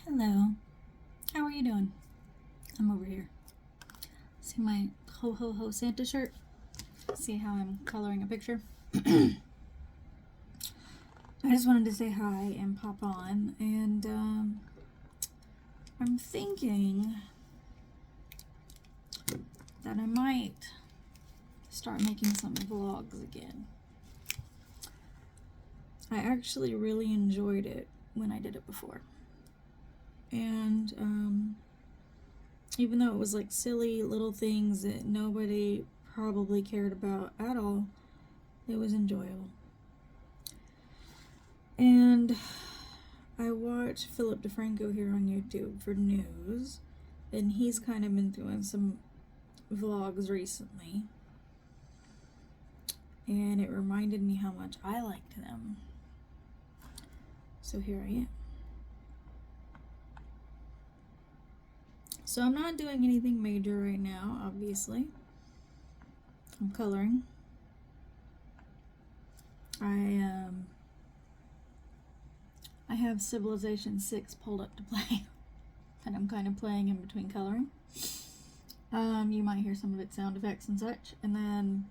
Hello. How are you doing? I'm over here. See my ho ho ho Santa shirt? See how I'm coloring a picture? I just wanted to say hi and pop on, and I'm thinking that I might start making some vlogs again. I actually really enjoyed it when I did it before. And even though it was like silly little things that nobody probably cared about at all, it was enjoyable. And I watch Philip DeFranco here on YouTube for news, and he's kind of been doing some vlogs recently, and it reminded me how much I liked them. So here I am. So I'm not doing anything major right now, obviously. I'm coloring. I have Civilization 6 pulled up to play, and I'm kind of playing in between coloring. You might hear some of its sound effects and such. And then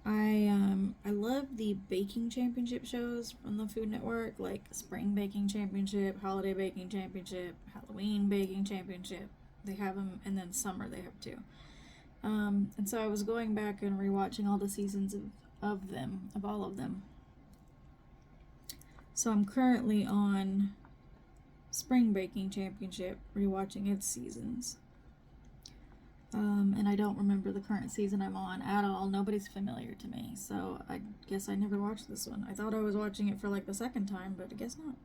I love the baking championship shows from the Food Network, like Spring Baking Championship, Holiday Baking Championship, Halloween Baking Championship. They have them, and then summer they have too. And so I was going back and rewatching all the seasons of all of them. So I'm currently on Spring Baking Championship, rewatching its seasons. And I don't remember the current season I'm on at all. Nobody's familiar to me, so I guess I never watched this one. I thought I was watching it for like the second time, but I guess not.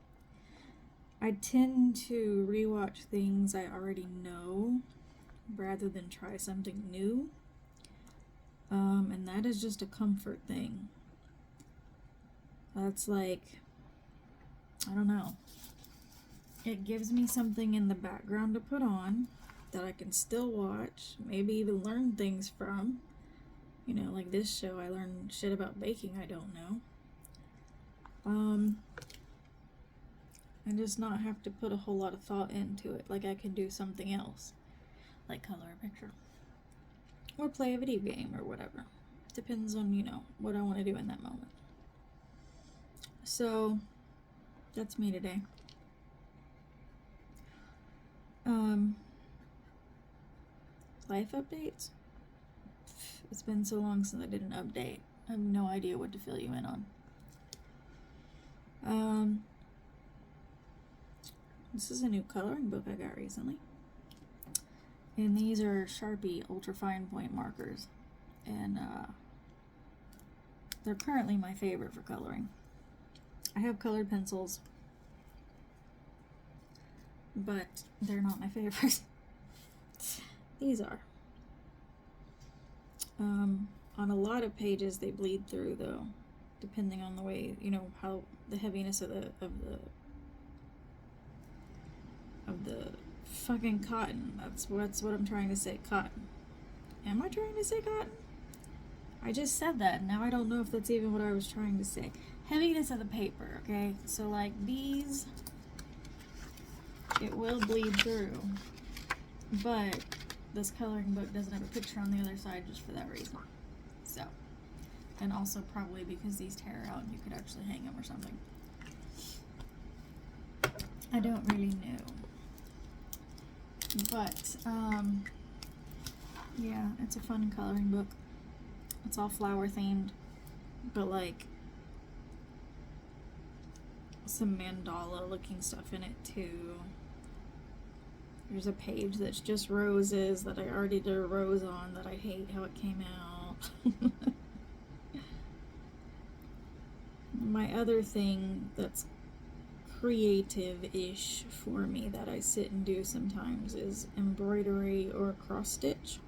I tend to rewatch things I already know rather than try something new. And that is just a comfort thing. That's like, I don't know. It gives me something in the background to put on that I can still watch, maybe even learn things from. You know, like this show, I learned shit about baking I don't know. And just not have to put a whole lot of thought into it, like I can do something else, like color a picture. Or play a video game or whatever. Depends on, you know, what I want to do in that moment. So, that's me today. Life updates? It's been so long since I did an update. I have no idea what to fill you in on. This is a new coloring book I got recently. And these are Sharpie ultra fine point markers. And they're currently my favorite for coloring. I have colored pencils, but they're not my favorite. These are. On a lot of pages they bleed through though, depending on the way, you know, how the heaviness of the fucking cotton. That's what I'm trying to say. Cotton. Am I trying to say cotton? I just said that. Now I don't know if that's even what I was trying to say. Heaviness of the paper, okay? So like these, it will bleed through. But this coloring book doesn't have a picture on the other side just for that reason. So, and also probably because these tear out and you could actually hang them or something. I don't really know. But, yeah, it's a fun coloring book. It's all flower themed, but like some mandala looking stuff in it too. There's a page that's just roses that I already did a rose on that I hate how it came out. My other thing that's creative-ish for me that I sit and do sometimes is embroidery or cross stitch.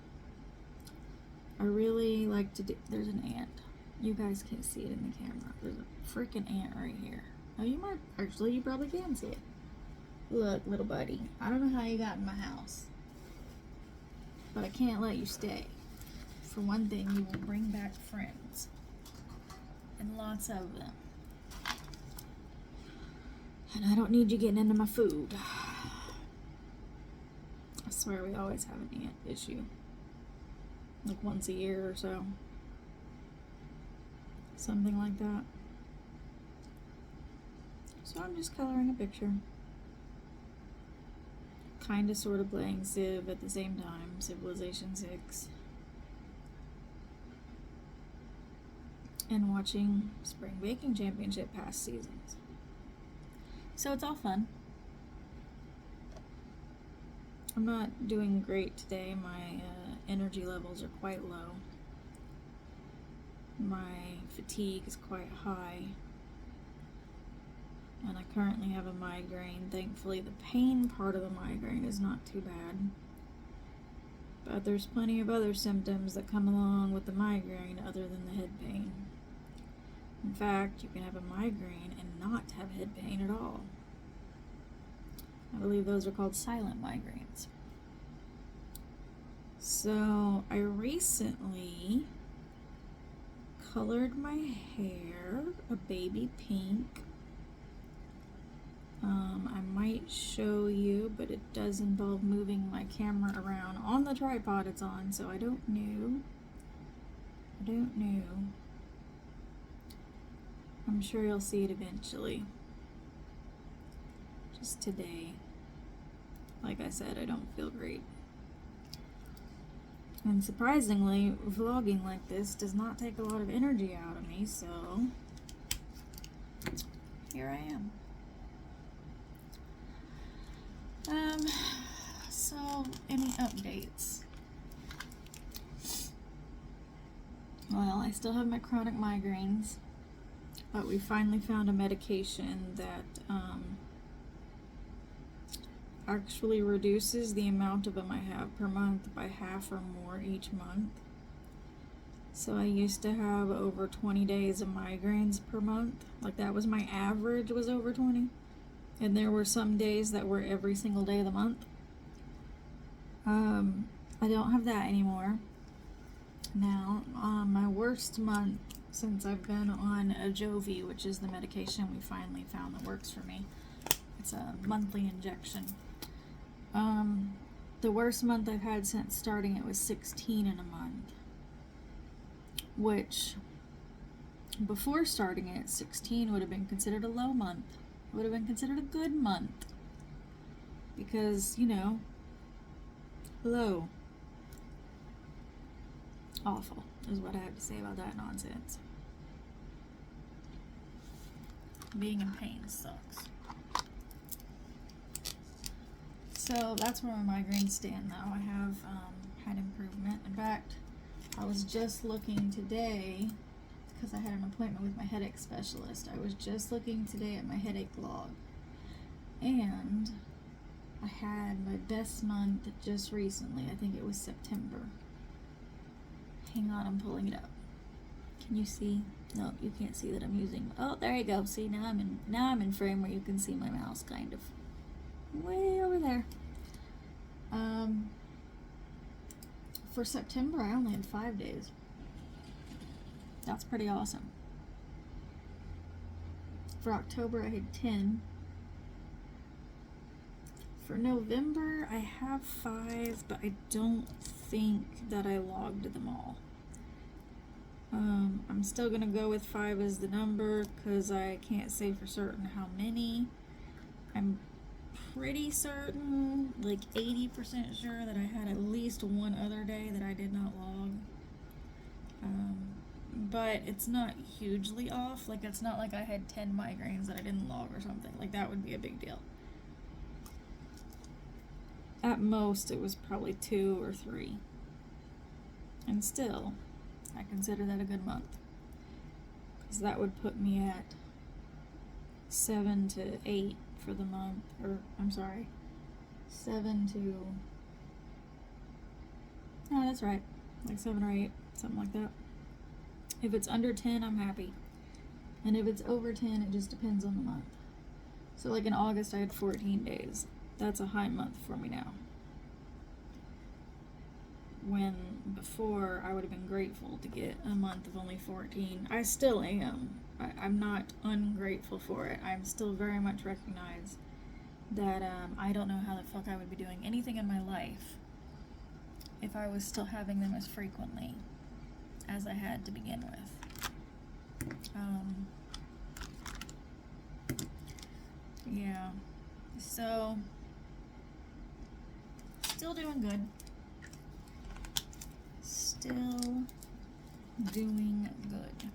I really like to do, there's an ant. You guys can't see it in the camera. There's a freaking ant right here. Oh, you probably can see it. Look, little buddy, I don't know how you got in my house, but I can't let you stay. For one thing, you will bring back friends, and lots of them. And I don't need you getting into my food. I swear we always have an ant issue. Like once a year or so. Something like that. So I'm just coloring a picture. Kinda sorta playing Civ at the same time. Civilization 6. And watching Spring Baking Championship past seasons. So it's all fun. I'm not doing great today. My energy levels are quite low. My fatigue is quite high. And I currently have a migraine. Thankfully, the pain part of the migraine is not too bad. But there's plenty of other symptoms that come along with the migraine other than the head pain. In fact, you can have a migraine and not have head pain at all. I believe those are called silent migraines. So, I recently colored my hair a baby pink. I might show you, but it does involve moving my camera around on the tripod it's on, so I don't know. I'm sure you'll see it eventually. Just today. Like I said, I don't feel great. And surprisingly, vlogging like this does not take a lot of energy out of me, so here I am. So any updates? Well, I still have my chronic migraines, but we finally found a medication that actually reduces the amount of them I have per month by half or more each month. So I used to have over 20 days of migraines per month. Like that was my average, was over 20. And there were some days that were every single day of the month. I don't have that anymore. Now, my worst month since I've been on Ajovy, which is the medication we finally found that works for me. It's a monthly injection. The worst month I've had since starting it was 16 in a month. Which, before starting it, 16 would have been considered a low month. It would have been considered a good month. Because, you know, low. Awful is what I have to say about that nonsense. Being in pain sucks. So that's where my migraines stand now. I have had improvement. In fact, I was just looking today, because I had an appointment with my headache specialist. I was just looking today at my headache log. And I had my best month just recently. I think it was September. Hang on, I'm pulling it up. Can you see? No, you can't see that I'm using. Oh, there you go. See, now I'm in frame where you can see my mouse, kind of. Way over there. For September, I only had 5 days. That's pretty awesome. For October, I had 10. For November, I have 5, but I don't think that I logged them all. I'm still gonna go with 5 as the number because I can't say for certain how many. I'm pretty certain, like 80% sure, that I had at least one other day that I did not log. But it's not hugely off. Like, it's not like I had 10 migraines that I didn't log or something. Like, that would be a big deal. At most, it was probably 2 or 3. And still, I consider that a good month. Because that would put me at 7 to 8 for the month. Or, I'm sorry, 7 to... Oh, that's right. Like 7 or 8, something like that. If it's under 10, I'm happy. And if it's over 10, it just depends on the month. So like in August, I had 14 days. That's a high month for me now. When before, I would have been grateful to get a month of only 14. I still am. I'm not ungrateful for it. I'm still very much recognize that I don't know how the fuck I would be doing anything in my life if I was still having them as frequently as I had to begin with. Yeah. So, still doing good. Still doing good.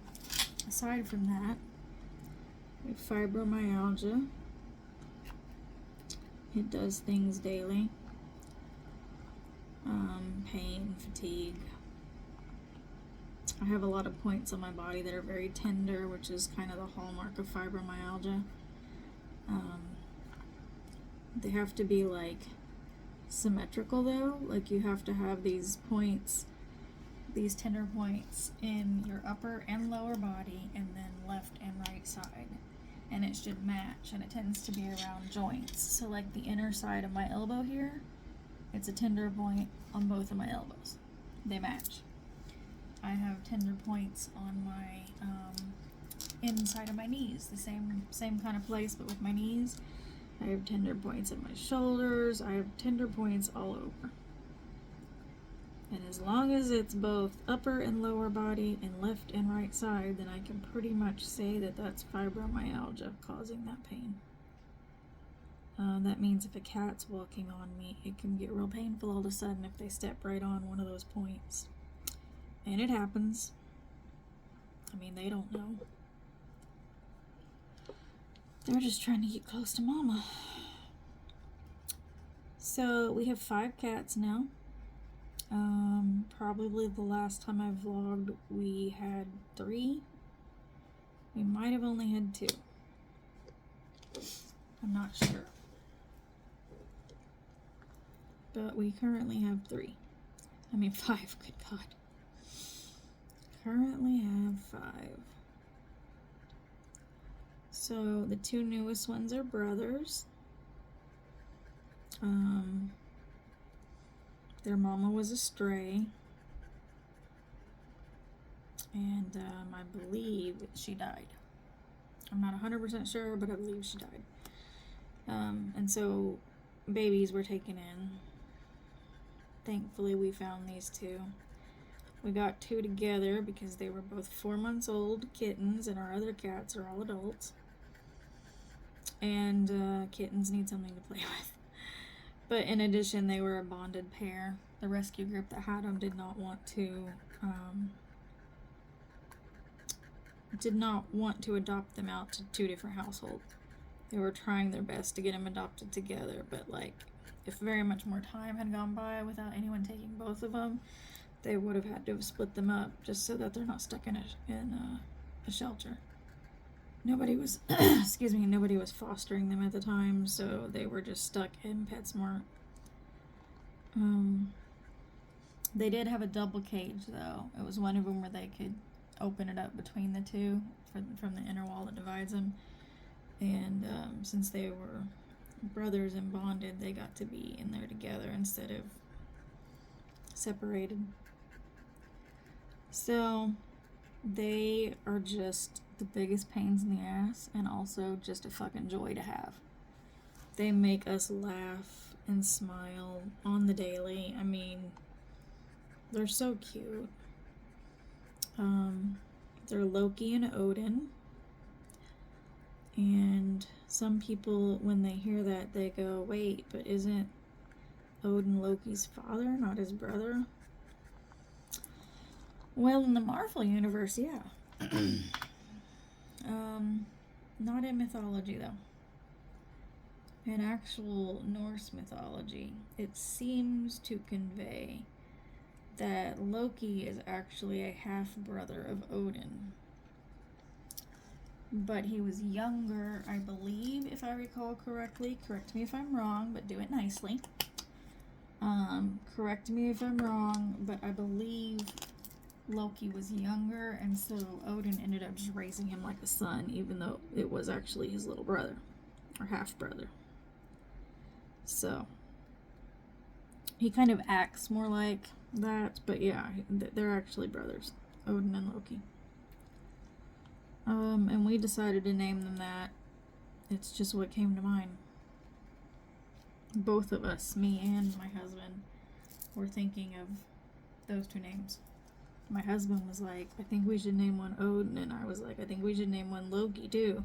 Aside from that, we have fibromyalgia. It does things daily. Pain, fatigue. I have a lot of points on my body that are very tender, which is kind of the hallmark of fibromyalgia. They have to be like symmetrical though, like you have to have these points, these tender points in your upper and lower body, and then left and right side, and it should match, and it tends to be around joints. So like the inner side of my elbow here, it's a tender point on both of my elbows. They match. I have tender points on my inside of my knees, the same kind of place, but with my knees. I have tender points in my shoulders. I have tender points all over. And as long as it's both upper and lower body and left and right side, then I can pretty much say that that's fibromyalgia causing that pain. That means if a cat's walking on me, it can get real painful all of a sudden if they step right on one of those points. And it happens. I mean, they don't know. They're just trying to get close to mama. So we have 5 cats now. Probably the last time I vlogged, we had 3. We might have only had 2. I'm not sure. But we currently have 3. I mean 5, good God. Currently have 5. So the 2 newest ones are brothers. Their mama was a stray. And I believe she died. I'm not 100% sure, but I believe she died. And so babies were taken in. Thankfully we found these 2. We got 2 together because they were both 4 months old kittens, and our other cats are all adults. And kittens need something to play with. But in addition, they were a bonded pair. The rescue group that had them did not want to adopt them out to 2 different households. They were trying their best to get them adopted together, but like, if very much more time had gone by without anyone taking both of them, they would have had to have split them up just so that they're not stuck in a shelter. Nobody was, nobody was fostering them at the time, so they were just stuck in PetSmart. They did have a double cage, though. It was one of them where they could open it up between the 2 from the inner wall that divides them. And since they were brothers and bonded, they got to be in there together instead of separated. So they are just the biggest pains in the ass, and also just a fucking joy to have. They make us laugh and smile on the daily. I mean, they're so cute. They're Loki and Odin. And some people, when they hear that, they go, wait, but isn't Odin Loki's father, not his brother? Well, in the Marvel universe, yeah. Not in mythology, though. In actual Norse mythology, it seems to convey that Loki is actually a half-brother of Odin. But he was younger, I believe, if I recall correctly. Correct me if I'm wrong, but do it nicely. Correct me if I'm wrong, but I believe Loki was younger, and so Odin ended up just raising him like a son, even though it was actually his little brother, or half-brother. So, he kind of acts more like that, but yeah, they're actually brothers, Odin and Loki. And we decided to name them that. It's just what came to mind. Both of us, me and my husband, were thinking of those two names. My husband was like, I think we should name one Odin, and I was like, I think we should name one Loki too.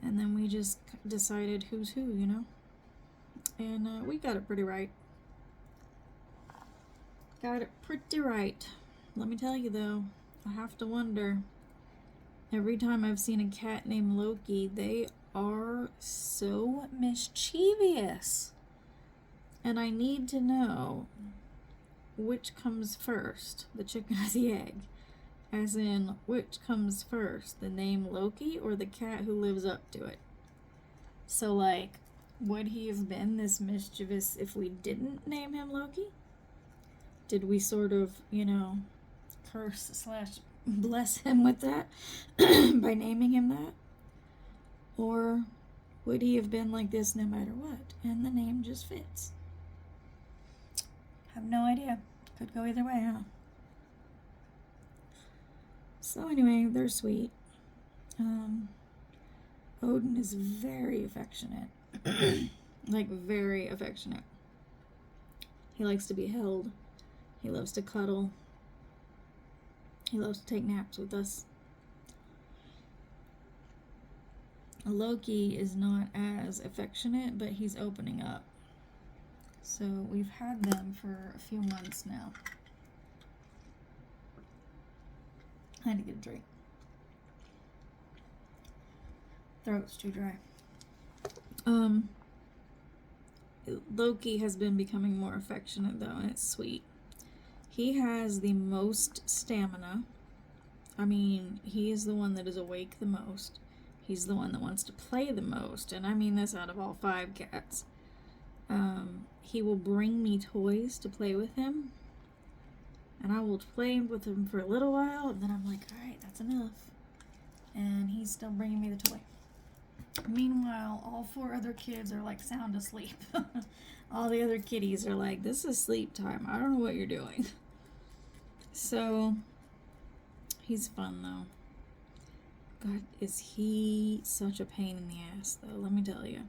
And then we just decided who's who, you know? And we got it pretty right. Got it pretty right. Let me tell you though, I have to wonder, every time I've seen a cat named Loki, they are so mischievous. And I need to know which comes first, the chicken or the egg. As in, which comes first, the name Loki or the cat who lives up to it? So, like, would he have been this mischievous if we didn't name him Loki? Did we sort of, you know, curse / bless him with that by naming him that? Or would he have been like this no matter what, and the name just fits? Have no idea. Could go either way, huh? So anyway, they're sweet. Odin is very affectionate. Like, very affectionate. He likes to be held. He loves to cuddle. He loves to take naps with us. Loki is not as affectionate, but he's opening up. So we've had them for a few months now. I had to get a drink. Throat's too dry. Loki has been becoming more affectionate though, and it's sweet. He has the most stamina. I mean, he is the one that is awake the most. He's the one that wants to play the most, and I mean this out of all 5 cats. He will bring me toys to play with him, and I will play with him for a little while, and then I'm like, alright, that's enough. And he's still bringing me the toy. Meanwhile, all 4 other kids are like sound asleep. All the other kitties are like, this is sleep time. I don't know what you're doing. So, he's fun though. God, is he such a pain in the ass though, let me tell you.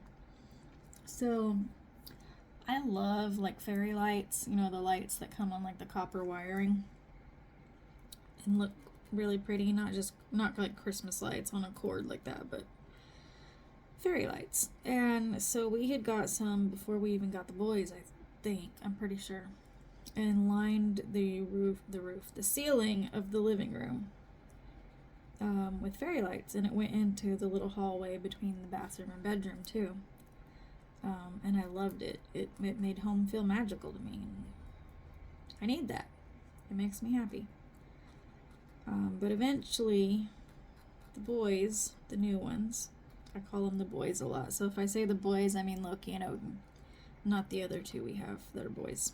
So, I love like fairy lights, you know, the lights that come on like the copper wiring and look really pretty, not like Christmas lights on a cord like that, but fairy lights. And so we had got some before we even got the boys, I'm pretty sure, and lined the ceiling of the living room with fairy lights, and it went into the little hallway between the bathroom and bedroom too. And I loved it. It made home feel magical to me. I need that. It makes me happy. But eventually, the boys, the new ones, I call them the boys a lot. So if I say the boys, I mean Loki and Odin. Not the other 2 we have that are boys.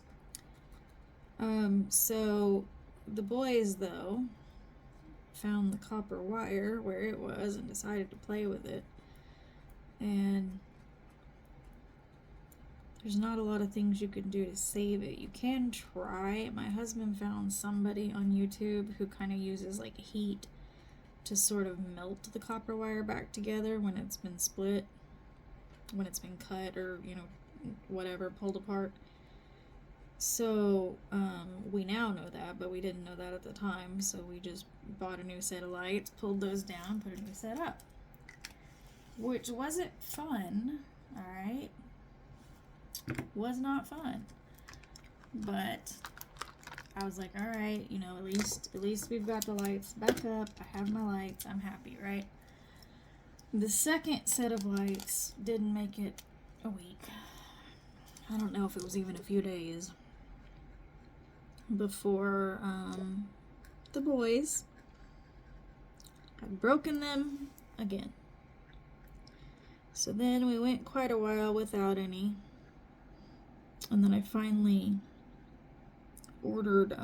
So the boys, though, found the copper wire where it was and decided to play with it. And there's not a lot of things you can do to save it. You can try. My husband found somebody on YouTube who kind of uses like heat to sort of melt the copper wire back together when it's been split, when it's been cut or, you know, whatever, pulled apart. So we now know that, but we didn't know that at the time. So we just bought a new set of lights, pulled those down, put a new set up, which wasn't fun. All right. Was not fun, but I was like, all right, you know, at least we've got the lights back up. I have my lights. I'm happy, right? The second set of lights didn't make it a week. I don't know if it was even a few days before the boys had broken them again. So then we went quite a while without any. And then I finally ordered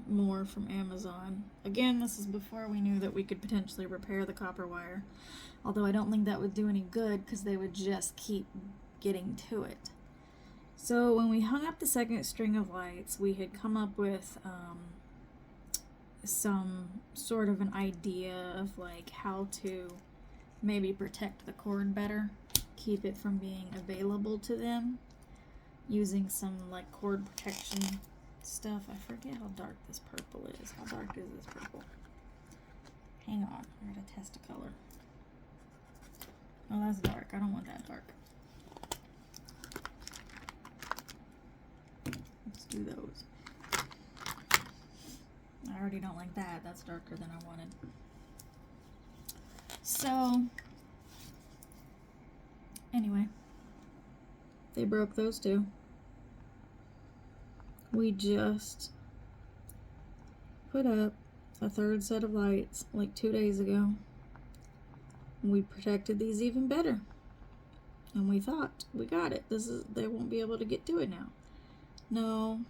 more from Amazon. Again, this is before we knew that we could potentially repair the copper wire. Although I don't think that would do any good because they would just keep getting to it. So when we hung up the second string of lights, we had come up with some sort of an idea of like how to maybe protect the cord better, keep it from being available to them, using some like cord protection stuff. I forget how dark this purple is. How dark is this purple? Hang on, I gotta test a color. Oh, that's dark. I don't want that dark. Let's do those. I already don't like that. That's darker than I wanted. So, anyway, they broke those two. We just put up a third set of lights like 2 days ago. We protected these even better. And we thought, we got it. They won't be able to get to it now. No,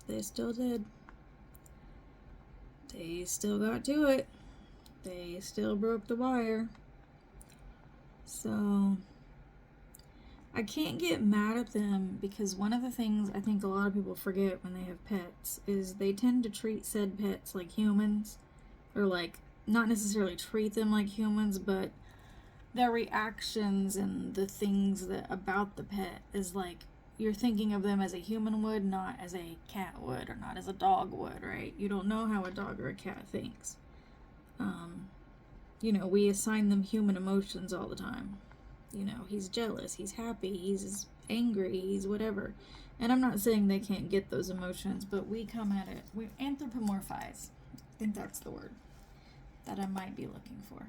they still did. They still got to it. They still broke the wire. So, I can't get mad at them because one of the things I think a lot of people forget when they have pets is they tend to treat said pets like humans. Or like, not necessarily treat them like humans, but their reactions and the things that about the pet is like you're thinking of them as a human would, not as a cat would, or not as a dog would, right? You don't know how a dog or a cat thinks. You know, we assign them human emotions all the time. You know, he's jealous, he's happy, he's angry, he's whatever. And I'm not saying they can't get those emotions, but we come at it, we anthropomorphize. I think that's the word that I might be looking for.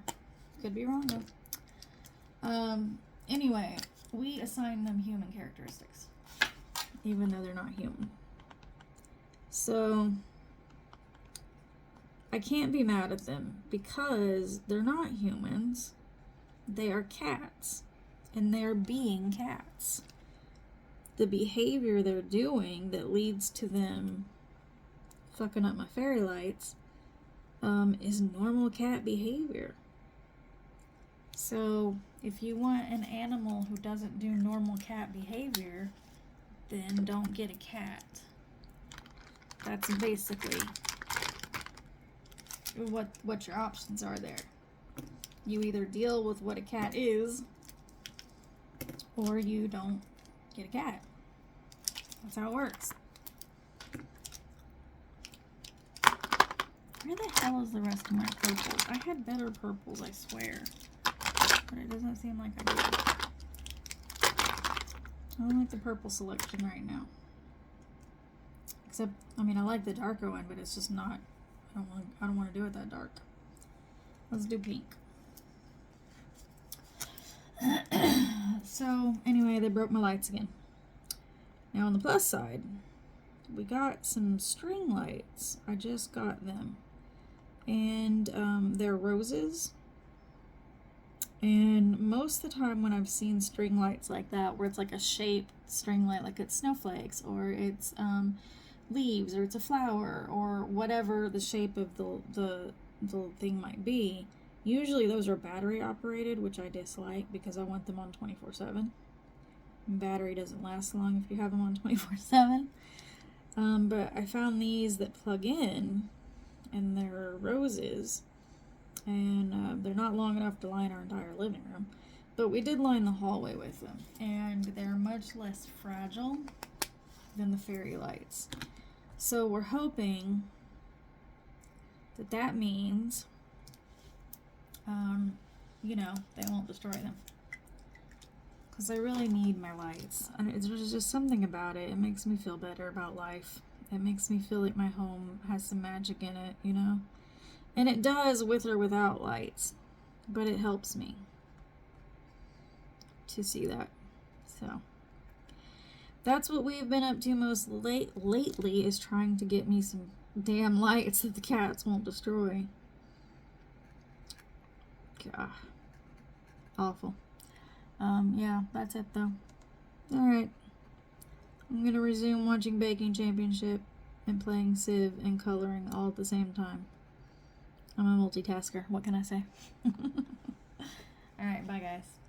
Could be wrong though. Anyway, we assign them human characteristics, even though they're not human. So, I can't be mad at them because they're not humans. They are cats, and they're being cats. The behavior they're doing that leads to them fucking up my fairy lights is normal cat behavior. So, if you want an animal who doesn't do normal cat behavior, then don't get a cat. That's basically what your options are there. You either deal with what a cat is, or you don't get a cat. That's how it works. Where the hell is the rest of my purples? I had better purples, I swear. But it doesn't seem like I do. I don't like the purple selection right now. Except, I mean, I like the darker one, but it's just not, I don't want to do it that dark. Let's do pink. So, anyway, they broke my lights again. Now, on the plus side, we got some string lights. I just got them. And they're roses. And most of the time when I've seen string lights like that, where it's like a shaped string light, like it's snowflakes, or it's leaves, or it's a flower, or whatever the shape of the thing might be, usually those are battery operated, which I dislike because I want them on 24/7. Battery doesn't last long if you have them on 24/7. But I found these that plug in, and they're roses, and they're not long enough to line our entire living room, but we did line the hallway with them, and they're much less fragile than the fairy lights. So we're hoping that that means, you know, they won't destroy them. Because I really need my lights. And there's just something about it. It makes me feel better about life. It makes me feel like my home has some magic in it, you know? And it does with or without lights. But it helps me to see that. So, that's what we've been up to most lately, is trying to get me some damn lights that the cats won't destroy. God. Awful. Yeah, that's it though. Alright. I'm gonna resume watching Baking Championship and playing Civ and coloring all at the same time. I'm a multitasker. What can I say? Alright, bye guys.